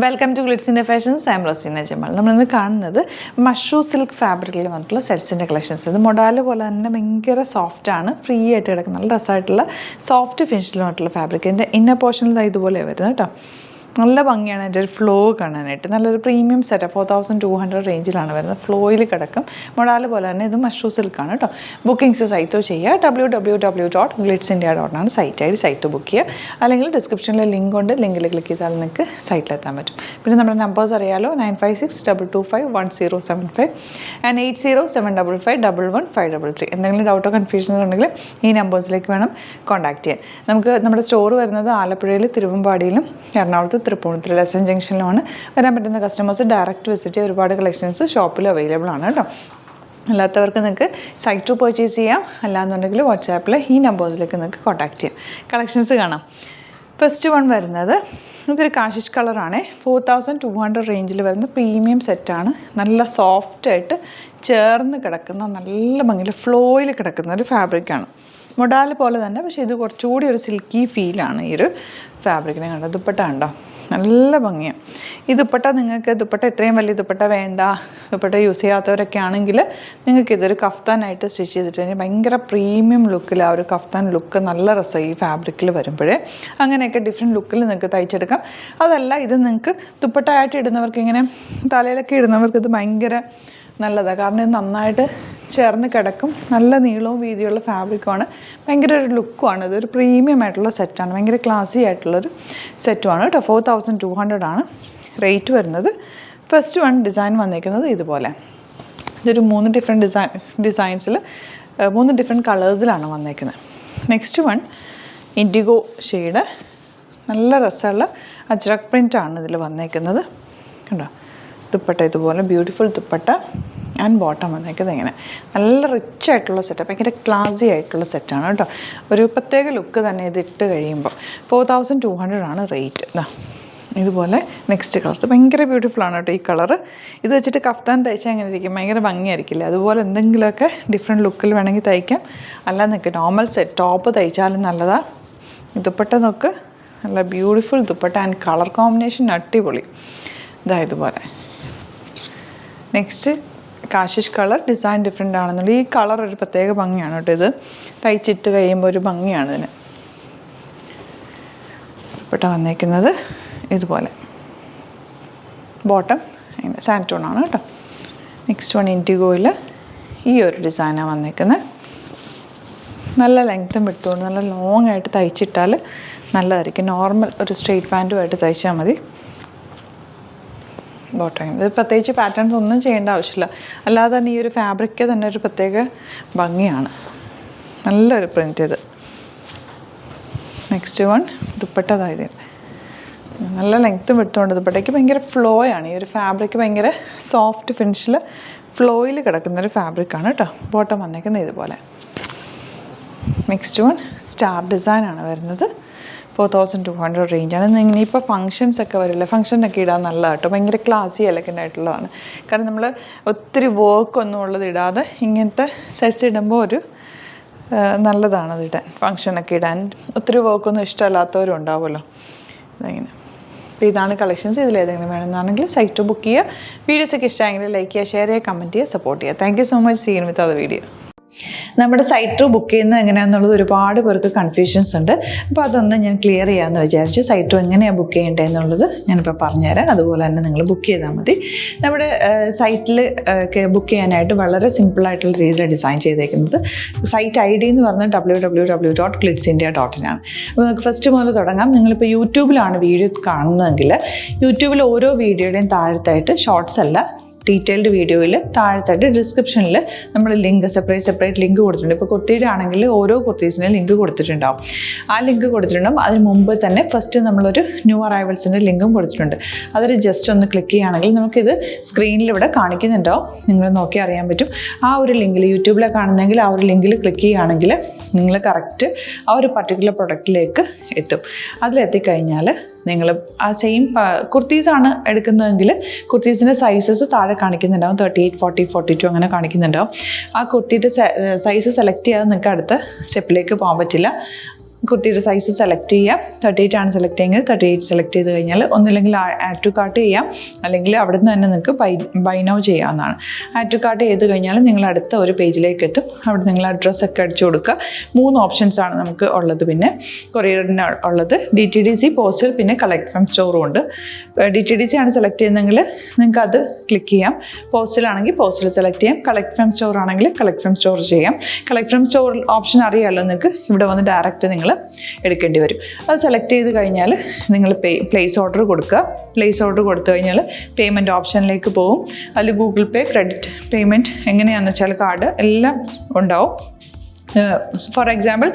Welcome to glitz India fashions. I am Razeena Jamal. നമ്മളിന്ന് കാണുന്നത് mushroom silk ഫാബ്രിക്കിൽ വന്നിട്ടുള്ള സെറ്റ്സിൻ്റെ കളക്ഷൻസ്. ഇത് മൊഡാല് പോലെ തന്നെ ഭയങ്കര സോഫ്റ്റാണ്, ഫ്രീ ആയിട്ട് കിടക്കുന്ന നല്ല രസമായിട്ടുള്ള സോഫ്റ്റ് ഫിനിഷിൽ വന്നിട്ടുള്ള ഫാബ്രിക്. ഇതിൻ്റെ ഇന്നർ പോർഷനിൽ ഇതുപോലെ വരുന്നത് കേട്ടോ. നല്ല ഭംഗിയാണ് അതിൻ്റെ ഒരു ഫ്ലോ കാണാനായിട്ട്. നല്ലൊരു പ്രീമിയം സെറ്റ് 4200 റേഞ്ചിലാണ് വരുന്നത്. ഫ്ലോയിൽ കിടക്കും, മൊഡാല് പോലെ തന്നെ. ഇത് മഷ്റൂം സിൽക്കാണ് കേട്ടോ. ബുക്കിംഗ്സ് സൈറ്റോ ചെയ്യുക. www.glitzindia.com സൈറ്റ് ബുക്ക് ചെയ്യുക. അല്ലെങ്കിൽ ഡിസ്ക്രിപ്ഷനിൽ ലിങ്ക് ഉണ്ട്, ലിങ്കിൽ ക്ലിക്ക് ചെയ്താൽ നിങ്ങൾക്ക് സൈറ്റിലെത്താൻ പറ്റും. പിന്നെ നമ്മുടെ നമ്പേഴ്സ് അറിയാലോ, 9562251075 ആൻഡ് 8075551533. എന്തെങ്കിലും ഡൗട്ടോ കൺഫ്യൂഷനോ ഉണ്ടെങ്കിൽ ഈ നമ്പേഴ്സിലേക്ക് വേണം കോൺടാക്ട് ചെയ്യാൻ. നമുക്ക് നമ്മുടെ സ്റ്റോർ വരുന്നത് ആലപ്പുഴയിൽ, തിരുവമ്പാടിയിലും, എറണാകുളത്ത് തൃപ്പൂണിത്തുറ എസ് എൻ ജംഗ്ഷനിലുമാണ്. വരാൻ പറ്റുന്ന കസ്റ്റമേഴ്സ് ഡയറക്റ്റ് വിസിറ്റ് ചെയ്യുക. ഒരുപാട് കളക്ഷൻസ് ഷോപ്പിൽ അവൈലബിൾ ആണ് കേട്ടോ. അല്ലാത്തവർക്ക് നിങ്ങൾക്ക് സൈറ്റ് ടു പർച്ചേസ് ചെയ്യാം. അല്ലാന്നുണ്ടെങ്കിൽ വാട്സാപ്പിൽ ഈ നമ്പേഴ്സിലേക്ക് നിങ്ങൾക്ക് കോൺടാക്ട് ചെയ്യാം. കളക്ഷൻസ് കാണാം. ഫസ്റ്റ് വൺ വരുന്നത് ഇതൊരു കാശിഷ് കളറാണ്. 4200 റേഞ്ചിൽ വരുന്ന പ്രീമിയം സെറ്റാണ്. നല്ല സോഫ്റ്റായിട്ട് ചേർന്ന് കിടക്കുന്ന, നല്ല ഭംഗിയിൽ ഫ്ലോയിൽ കിടക്കുന്ന ഒരു ഫാബ്രിക്കാണ്. മൊഡാല് പോലെ തന്നെ, പക്ഷേ ഇത് കുറച്ചുകൂടി ഒരു സിൽക്കി ഫീലാണ് ഈ ഒരു ഫാബ്രിക്കിനെ കണ്ടത്. ദുപ്പട്ട ഉണ്ടോ, നല്ല ഭംഗിയാണ്. ഈ ദുപ്പട്ട നിങ്ങൾക്ക് ദുപ്പട്ട ഇത്രയും വലിയ ദുപ്പട്ട വേണ്ട, ദുപ്പട്ട യൂസ് ചെയ്യാത്തവരൊക്കെ ആണെങ്കിൽ നിങ്ങൾക്ക് ഇതൊരു കഫ്താനായിട്ട് സ്റ്റിച്ച് ചെയ്തിട്ട് കഴിഞ്ഞാൽ ഭയങ്കര പ്രീമിയം ലുക്കിൽ, ആ ഒരു കഫ്താൻ ലുക്ക് നല്ല രസം ഈ ഫാബ്രിക്കിൽ വരുമ്പോഴേ. അങ്ങനെയൊക്കെ ഡിഫറെൻറ്റ് ലുക്കിൽ നിങ്ങൾക്ക് തയ്ച്ചെടുക്കാം. അതല്ല, ഇത് നിങ്ങൾക്ക് ദുപ്പട്ടയായിട്ട് ഇടുന്നവർക്ക്, ഇങ്ങനെ തലയിലൊക്കെ ഇടുന്നവർക്ക് ഇത് ഭയങ്കര നല്ലതാണ്. കാരണം ഇത് നന്നായിട്ട് ചേർന്ന് കിടക്കും. നല്ല നീളവും വീതിയുള്ള ഫാബ്രിക്കുമാണ്. ഭയങ്കര ഒരു ലുക്കുമാണ്. ഇതൊരു പ്രീമിയം ആയിട്ടുള്ള സെറ്റാണ്. ഭയങ്കര ക്ലാസി ആയിട്ടുള്ളൊരു സെറ്റുമാണ് കേട്ടോ. 4200 ആണ് റേറ്റ് വരുന്നത്. ഫസ്റ്റ് വൺ ഡിസൈൻ വന്നിരിക്കുന്നത് ഇതുപോലെ. ഇതൊരു 3 ഡിഫറെൻറ്റ് ഡിസൈൻസിൽ 3 ഡിഫറെൻറ്റ് കളേഴ്സിലാണ് വന്നിരിക്കുന്നത്. നെക്സ്റ്റ് വൺ ഇൻഡിഗോ ഷെയ്ഡ്, നല്ല രസമുള്ള അജ്രക് പ്രിൻ്റാണ് ഇതിൽ വന്നിരിക്കുന്നത്. കണ്ടോ, ദുപ്പട്ട ഇതുപോലെ ബ്യൂട്ടിഫുൾ ദുപ്പട്ട ആൻഡ് ബോട്ടം വന്നേക്കുന്നത് ഇങ്ങനെ. നല്ല റിച്ച് ആയിട്ടുള്ള സെറ്റ്, ഭയങ്കര ക്ലാസി ആയിട്ടുള്ള സെറ്റാണ് കേട്ടോ. ഒരു പ്രത്യേക ലുക്ക് തന്നെ ഇത് ഇട്ട് കഴിയുമ്പോൾ. 4200 ആണ് റേറ്റ്. ഇതുപോലെ നെക്സ്റ്റ് കളർ ഭയങ്കര ബ്യൂട്ടിഫുൾ ആണ് കേട്ടോ ഈ കളറ്. ഇത് വെച്ചിട്ട് കഫ്താൻ തയ്ച്ചാൽ എങ്ങനെ ഇരിക്കും, ഭയങ്കര ഭംഗിയായിരിക്കില്ല. അതുപോലെ എന്തെങ്കിലുമൊക്കെ ഡിഫറെൻറ്റ് ലുക്കിൽ വേണമെങ്കിൽ തയ്ക്കാം. അല്ലാതെ നിൽക്കുക നോർമൽ സെറ്റ് ടോപ്പ് തയ്ച്ചാലും നല്ലതാണ്. ദുപ്പട്ട നോക്ക്, നല്ല beautiful dupatta and colour combination അടിപൊളി. ഇതുപോലെ. Next Kashish colour, design different ആണെന്നുള്ളത്. ഈ കളർ ഒരു പ്രത്യേക ഭംഗിയാണ് കേട്ടോ. ഇത് തയ്ച്ചിട്ട് കഴിയുമ്പോൾ ഒരു ഭംഗിയാണ് ഇതിന്. ദുപ്പട്ട വന്നേക്കുന്നത് ഇതുപോലെ. ബോട്ടം സാൻറ്റോണാണ് കേട്ടോ. നെക്സ്റ്റ് വൺ ഇൻഡിഗോയിൽ ഈ ഒരു ഡിസൈനാണ് വന്നേക്കുന്നത്. നല്ല ലെങ്ത്തും വിട്ടുകൊണ്ട് നല്ല ലോങ് ആയിട്ട് തയ്ച്ചിട്ടാൽ നല്ലതായിരിക്കും. നോർമൽ ഒരു സ്ട്രെയിറ്റ് പാൻറ്റുമായിട്ട് തയ്ച്ചാൽ മതി. ബോട്ടം ഇത് പ്രത്യേകിച്ച് പാറ്റേൺസ് ഒന്നും ചെയ്യേണ്ട ആവശ്യമില്ല. അല്ലാതെ തന്നെ ഈ ഒരു ഫാബ്രിക്ക് തന്നെ ഒരു പ്രത്യേക ഭംഗിയാണ്. നല്ലൊരു പ്രിൻ്റ് ഇത്. Next one dupatta. അതായത് നല്ല ലെങ്ത്തും വിട്ടുകൊണ്ട് ദുപ്പട്ടയ്ക്ക് ഭയങ്കര ഫ്ലോ ആണ്. ഈ ഒരു ഫാബ്രിക്ക് ഭയങ്കര സോഫ്റ്റ് ഫിനിഷിൽ ഫ്ലോയിൽ കിടക്കുന്നൊരു ഫാബ്രിക്കാണ് കേട്ടോ. ബോട്ടം വന്നേക്കുന്നത് ഇതുപോലെ. നെക്സ്റ്റ് വൺ സ്റ്റാർ ഡിസൈനാണ് വരുന്നത്. 4200 റേഞ്ചാണ്. ഇനിയിപ്പോൾ ഫങ്ഷൻസ് ഒക്കെ വരില്ല, ഫങ്ഷനൊക്കെ ഇടാൻ നല്ലതാണ് കേട്ടോ. ഭയങ്കര ക്ലാസി എലഗൻ്റ് ആയിട്ടുള്ളതാണ്. കാരണം നമ്മൾ ഒത്തിരി വർക്കൊന്നും ഉള്ളത് ഇടാതെ ഇങ്ങനത്തെ സെറ്റ്സ് ഇടുമ്പോൾ ഒരു നല്ലതാണത് ഇടാൻ. ഫങ്ഷനൊക്കെ ഇടാൻ ഒത്തിരി വർക്കൊന്നും ഇഷ്ടമല്ലാത്തവരും ഉണ്ടാവുമല്ലോ. ഇതങ്ങനെ. അപ്പോൾ ഇതാണ് കളക്ഷൻസ്. ഇതിലേതെങ്കിലും വേണമെന്നാണെങ്കിൽ സൈറ്റ് ബുക്ക് ചെയ്യുക. വീഡിയോസൊക്കെ ഇഷ്ടമായെങ്കിൽ ലൈക്ക് ചെയ്യുക, ഷെയർ ചെയ്യുക, കമൻറ്റ് ചെയ്യുക, സപ്പോർട്ട് ചെയ്യുക. Thank you so much. Seen with അത് വീഡിയോ. നമ്മുടെ സൈറ്റ് ബുക്ക് ചെയ്യുന്നത് എങ്ങനെയാണെന്നുള്ളത് ഒരുപാട് പേർക്ക് കൺഫ്യൂഷൻസ് ഉണ്ട്. അപ്പോൾ അതൊന്ന് ഞാൻ ക്ലിയർ ചെയ്യാമെന്ന് വിചാരിച്ചു. സൈറ്റ് എങ്ങനെയാണ് ബുക്ക് ചെയ്യേണ്ടത് എന്നുള്ളത് ഞാനിപ്പോൾ പറഞ്ഞുതരാം. അതുപോലെ തന്നെ നിങ്ങൾ ബുക്ക് ചെയ്താൽ മതി. നമ്മുടെ സൈറ്റിൽ ബുക്ക് ചെയ്യാനായിട്ട് വളരെ സിമ്പിളായിട്ടുള്ള രീതിയിൽ ഡിസൈൻ ചെയ്തേക്കുന്നത്. സൈറ്റ് ID എന്ന് പറഞ്ഞാൽ www.glitzindia.in ആണ്. അപ്പോൾ നമുക്ക് ഫസ്റ്റ് മുതൽ തുടങ്ങാം. നിങ്ങളിപ്പോൾ യൂട്യൂബിലാണ് വീഡിയോ കാണുന്നതെങ്കിൽ യൂട്യൂബിൽ ഓരോ വീഡിയോയുടെയും താഴത്തായിട്ട് ഷോർട്സ് അല്ല, ഡീറ്റെയിൽഡ് വീഡിയോയിൽ താഴത്തായിട്ട് ഡിസ്ക്രിപ്ഷനിൽ നമ്മൾ ലിങ്ക് സെപ്പറേറ്റ് ലിങ്ക് കൊടുത്തിട്ടുണ്ട്. ഇപ്പോൾ കുർത്തിയുടെ ആണെങ്കിൽ ഓരോ കുർത്തീസിനും ലിങ്ക് കൊടുത്തിട്ടുണ്ടാവും. ആ ലിങ്ക് കൊടുത്തിട്ടുണ്ടാവും. അതിന് മുമ്പ് തന്നെ ഫസ്റ്റ് നമ്മളൊരു ന്യൂ അറൈവൽസിൻ്റെ ലിങ്കും കൊടുത്തിട്ടുണ്ട്. അതൊരു ജസ്റ്റ് ഒന്ന് ക്ലിക്ക് ചെയ്യുകയാണെങ്കിൽ നമുക്കിത് സ്ക്രീനിൽ ഇവിടെ കാണിക്കുന്നുണ്ടാവും. നിങ്ങൾ നോക്കി അറിയാൻ പറ്റും. ആ ഒരു ലിങ്കിൽ യൂട്യൂബിലെ കാണുന്നെങ്കിൽ ആ ഒരു ലിങ്കിൽ ക്ലിക്ക് ചെയ്യുകയാണെങ്കിൽ നിങ്ങൾ കറക്റ്റ് ആ ഒരു പർട്ടിക്കുലർ പ്രൊഡക്റ്റിലേക്ക് എത്തും. അതിലെത്തിക്കഴിഞ്ഞാൽ നിങ്ങൾ ആ സെയിം കുർത്തീസാണ് എടുക്കുന്നതെങ്കിൽ കുർത്തീസിൻ്റെ സൈസസ് താഴെ കാണിക്കുന്നുണ്ടാവും. 38, 40, 42 അങ്ങനെ കാണിക്കുന്നുണ്ടാവും. ആ കുർത്തിയുടെ സൈസ് സെലക്ട് ചെയ്യാതെ നിങ്ങൾക്ക് അടുത്ത സ്റ്റെപ്പിലേക്ക് പോകാൻ പറ്റില്ല. കുർത്തിയുടെ സൈസ് സെലക്ട് ചെയ്യാം. 38 ആണ് സെലക്ട് ചെയ്യുന്നത്. 38 സെലക്ട് ചെയ്ത് കഴിഞ്ഞാൽ ഒന്നില്ലെങ്കിൽ ആഡ് ടു കാർട്ട് ചെയ്യാം, അല്ലെങ്കിൽ അവിടെ നിന്ന് തന്നെ നിങ്ങൾക്ക് ബൈ നൗ ചെയ്യാവുന്നതാണ്. ആഡ് ടു കാർട്ട് ചെയ്ത് കഴിഞ്ഞാൽ നിങ്ങൾ അടുത്ത ഒരു പേജിലേക്ക് എത്തും. അവിടെ നിങ്ങൾ അഡ്രസ്സൊക്കെ അടിച്ചു കൊടുക്കുക. 3 ഓപ്ഷൻസ് ആണ് നമുക്ക് ഉള്ളത്. പിന്നെ കൊറിയറിന് ഉള്ളത് DTDC, പോസ്റ്റൽ, പിന്നെ കളക്ട് ഫ്രം സ്റ്റോറും ഉണ്ട്. DTDC ആണ് സെലക്ട് ചെയ്യുന്നതെങ്കിൽ നിങ്ങൾക്ക് അത് ക്ലിക്ക് ചെയ്യാം. പോസ്റ്റലാണെങ്കിൽ പോസ്റ്റൽ സെലക്ട് ചെയ്യാം. കളക്ട് ഫ്രം സ്റ്റോർ ആണെങ്കിൽ കളക്ട് ഫ്രം സ്റ്റോർ ചെയ്യാം. കളക്ട് ഫ്രം സ്റ്റോർ ഓപ്ഷൻ അറിയാമല്ലോ നിങ്ങൾക്ക്. ഇവിടെ വന്ന് ഡയറക്റ്റ് നിങ്ങൾ എടുക്കേണ്ടി വരും. അത് സെലക്ട് ചെയ്ത് കഴിഞ്ഞാൽ നിങ്ങൾ പ്ലേസ് ഓർഡർ കൊടുക്കുക. പ്ലേസ് ഓർഡർ കൊടുത്തു കഴിഞ്ഞാൽ പേയ്മെൻറ്റ് ഓപ്ഷനിലേക്ക് പോകും. അതിൽ ഗൂഗിൾ പേ, ക്രെഡിറ്റ് പേയ്മെൻറ്റ് എങ്ങനെയാണെന്ന് വെച്ചാൽ കാർഡ് എല്ലാം ഉണ്ടാവും. ഫോർ എക്സാമ്പിൾ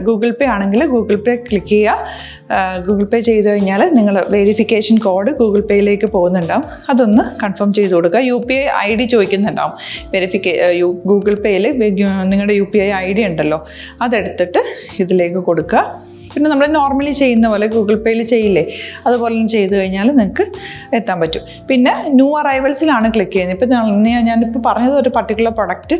ഗൂഗിൾ പേ ആണെങ്കിൽ ഗൂഗിൾ പേ ക്ലിക്ക് ചെയ്യുക. ഗൂഗിൾ പേ ചെയ്ത് കഴിഞ്ഞാൽ നിങ്ങൾ വെരിഫിക്കേഷൻ കോഡ് ഗൂഗിൾ പേയിലേക്ക് പോകുന്നുണ്ടാവും. അതൊന്ന് കൺഫേം ചെയ്ത് കൊടുക്കുക. UPI ID ചോദിക്കുന്നുണ്ടാവും. ഗൂഗിൾ പേയിൽ നിങ്ങളുടെ UPI ID ഉണ്ടല്ലോ, അതെടുത്തിട്ട് ഇതിലേക്ക് കൊടുക്കുക. പിന്നെ നമ്മൾ നോർമലി ചെയ്യുന്ന പോലെ ഗൂഗിൾ പേയിൽ ചെയ്യില്ലേ, അതുപോലെ ചെയ്ത് കഴിഞ്ഞാൽ നിങ്ങൾക്ക് എത്താൻ പറ്റും. പിന്നെ ന്യൂ അറൈവൽസിലാണ് ക്ലിക്ക് ചെയ്യുന്നത്. ഇപ്പോൾ ഞാനിപ്പോൾ പറഞ്ഞത് ഒരു പർട്ടിക്കുലർ പ്രൊഡക്റ്റ്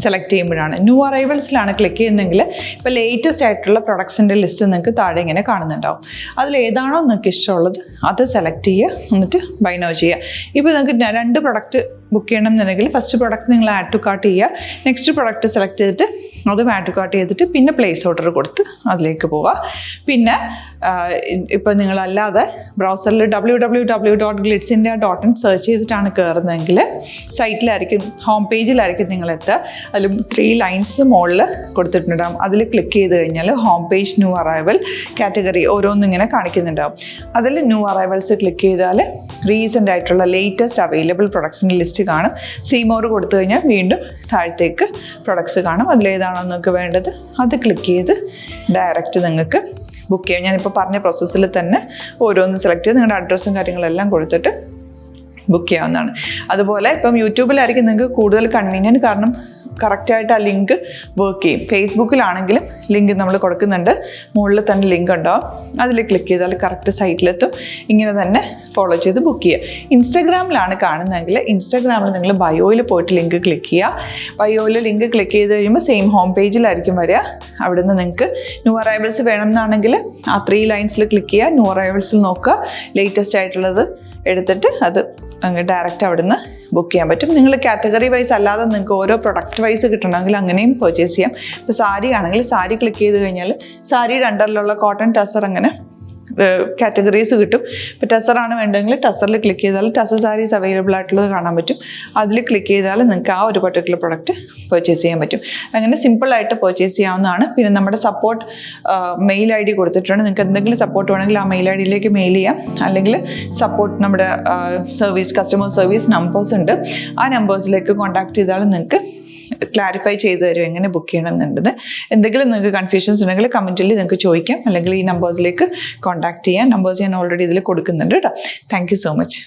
സെലക്ട് ചെയ്യുമ്പോഴാണ്. ന്യൂ അറൈവൽസിലാണ് ക്ലിക്ക് ചെയ്യുന്നതെങ്കിൽ ഇപ്പോൾ ലേറ്റസ്റ്റ് ആയിട്ടുള്ള പ്രൊഡക്ട്സിൻ്റെ ലിസ്റ്റ് നിങ്ങൾക്ക് താഴെ ഇങ്ങനെ കാണുന്നുണ്ടാവും. അതിലേതാണോ നിങ്ങൾക്ക് ഇഷ്ടമുള്ളത് അത് സെലക്ട് ചെയ്യുക, എന്നിട്ട് ബൈ നൗ ചെയ്യുക. ഇപ്പോൾ നിങ്ങൾക്ക് 2 പ്രൊഡക്റ്റ് ബുക്ക് ചെയ്യണം എന്നുണ്ടെങ്കിൽ ഫസ്റ്റ് പ്രൊഡക്റ്റ് നിങ്ങൾ ആഡ് ടു കാർട്ട് ചെയ്യുക. നെക്സ്റ്റ് പ്രൊഡക്റ്റ് സെലക്ട് ചെയ്തിട്ട് അതും ആഡ് ടു കാർട്ട് ചെയ്തിട്ട് പിന്നെ പ്ലേസ് ഓർഡർ കൊടുത്ത് അതിലേക്ക് പോവുക. പിന്നെ ഇപ്പോൾ നിങ്ങളല്ലാതെ ബ്രൗസറിൽ www.glitzindia.in സെർച്ച് ചെയ്തിട്ടാണ് കയറുന്നതെങ്കിൽ സൈറ്റിലായിരിക്കും, ഹോം പേജിലായിരിക്കും നിങ്ങളെത്തുക. അതിൽ 3 ലൈൻസ് മുകളിൽ കൊടുത്തിട്ടുണ്ടാകും. അതിൽ ക്ലിക്ക് ചെയ്ത് കഴിഞ്ഞാൽ home page, new arrival, category ഓരോന്നും ഇങ്ങനെ കാണിക്കുന്നുണ്ടാവും. അതിൽ ന്യൂ അറൈവൽസ് ക്ലിക്ക് ചെയ്താൽ റീസെൻ്റ് ആയിട്ടുള്ള ലേറ്റസ്റ്റ് അവൈലബിൾ പ്രൊഡക്ട്സിൻ്റെ ലിസ്റ്റ് കാണും. സീമോർ കൊടുത്തു കഴിഞ്ഞാൽ വീണ്ടും താഴത്തേക്ക് പ്രൊഡക്ട്സ് കാണും. അതിലേതാണോ നിങ്ങൾക്ക് വേണ്ടത് അത് ക്ലിക്ക് ചെയ്ത് ഡയറക്റ്റ് നിങ്ങൾക്ക് ബുക്ക് ചെയ്യാം. ഞാനിപ്പോൾ പറഞ്ഞ പ്രോസസ്സിൽ തന്നെ ഓരോന്ന് സെലക്ട് ചെയ്ത് നിങ്ങളുടെ അഡ്രസ്സും കാര്യങ്ങളെല്ലാം കൊടുത്തിട്ട് ബുക്ക് ചെയ്യാവുന്നതാണ്. അതുപോലെ ഇപ്പം യൂട്യൂബിലായിരിക്കും നിങ്ങൾക്ക് കൂടുതൽ കൺവീനിയൻറ്റ്, കാരണം കറക്റ്റായിട്ട് ആ ലിങ്ക് വർക്ക് ചെയ്യും. ഫേസ്ബുക്കിലാണെങ്കിലും ലിങ്ക് നമ്മൾ കൊടുക്കുന്നുണ്ട്, മുകളിൽ തന്നെ ലിങ്ക് ഉണ്ടാവും. അതിൽ ക്ലിക്ക് ചെയ്താൽ കറക്റ്റ് സൈറ്റിലെത്തും. ഇങ്ങനെ തന്നെ ഫോളോ ചെയ്ത് ബുക്ക് ചെയ്യുക. ഇൻസ്റ്റാഗ്രാമിലാണ് കാണുന്നതെങ്കിൽ ഇൻസ്റ്റാഗ്രാമിൽ നിങ്ങൾ ബയോയിൽ പോയിട്ട് ലിങ്ക് ക്ലിക്ക് ചെയ്യുക. ബയോയിൽ ലിങ്ക് ക്ലിക്ക് ചെയ്ത് കഴിയുമ്പോൾ സെയിം ഹോം പേജിലായിരിക്കും വരിക. അവിടുന്ന് നിങ്ങൾക്ക് ന്യൂ അറൈവൽസ് വേണമെന്നാണെങ്കിൽ ആ 3 ലൈൻസിൽ ക്ലിക്ക് ചെയ്യുക. ന്യൂ അറൈവൽസിൽ നോക്കുക, ലേറ്റസ്റ്റ് ആയിട്ടുള്ളത് എടുത്തിട്ട് അത് അങ്ങ് ഡയറക്റ്റ് അവിടുന്ന് ബുക്ക് ചെയ്യാൻ പറ്റും. നിങ്ങൾ കാറ്റഗറി വൈസ് അല്ലാതെ നിങ്ങൾക്ക് ഓരോ പ്രൊഡക്റ്റ് വൈസ് കിട്ടണമെങ്കിൽ അങ്ങനെയും പർച്ചേസ് ചെയ്യാം. ഇപ്പോൾ സാരി ആണെങ്കിൽ സാരി ക്ലിക്ക് ചെയ്ത് കഴിഞ്ഞാൽ സാരിയുടെ അണ്ടറിലുള്ള കോട്ടൺ, ടസർ അങ്ങനെ കാറ്റഗറീസ് കിട്ടും. ഇപ്പോൾ ടസറാണ് വേണ്ടതെങ്കിൽ ടസറിൽ ക്ലിക്ക് ചെയ്താൽ ടസർ സാരീസ് അവൈലബിൾ ആയിട്ടുള്ളത് കാണാൻ പറ്റും. അതിൽ ക്ലിക്ക് ചെയ്താൽ നിങ്ങൾക്ക് ആ ഒരു പർട്ടിക്കുലർ പ്രൊഡക്റ്റ് പർച്ചേസ് ചെയ്യാൻ പറ്റും. അങ്ങനെ സിമ്പിളായിട്ട് പർച്ചേസ് ചെയ്യാവുന്നതാണ്. പിന്നെ നമ്മുടെ സപ്പോർട്ട് മെയിൽ ID കൊടുത്തിട്ടുണ്ട്. നിങ്ങൾക്ക് എന്തെങ്കിലും സപ്പോർട്ട് വേണമെങ്കിൽ ആ മെയിൽ IDയിലേക്ക് മെയിൽ ചെയ്യാം. അല്ലെങ്കിൽ സപ്പോർട്ട് നമ്മുടെ കസ്റ്റമർ സർവീസ് നമ്പേഴ്സ് ഉണ്ട്. ആ നമ്പേഴ്സിലേക്ക് കോൺടാക്ട് ചെയ്താൽ നിങ്ങൾക്ക് ക്ലാരിഫൈ ചെയ്ത് തരും എങ്ങനെ ബുക്ക് ചെയ്യണം എന്നുള്ളത്. എന്തെങ്കിലും നിങ്ങൾക്ക് കൺഫ്യൂഷൻസ് ഉണ്ടെങ്കിൽ കമൻറ്റിൽ നിങ്ങൾക്ക് ചോദിക്കാം, അല്ലെങ്കിൽ ഈ നമ്പേഴ്സിലേക്ക് കോൺടാക്ട് ചെയ്യാം. നമ്പേഴ്സ് ഞാൻ ഓൾറെഡി ഇതിൽ കൊടുക്കുന്നുണ്ട് കേട്ടോ. Thank you so much.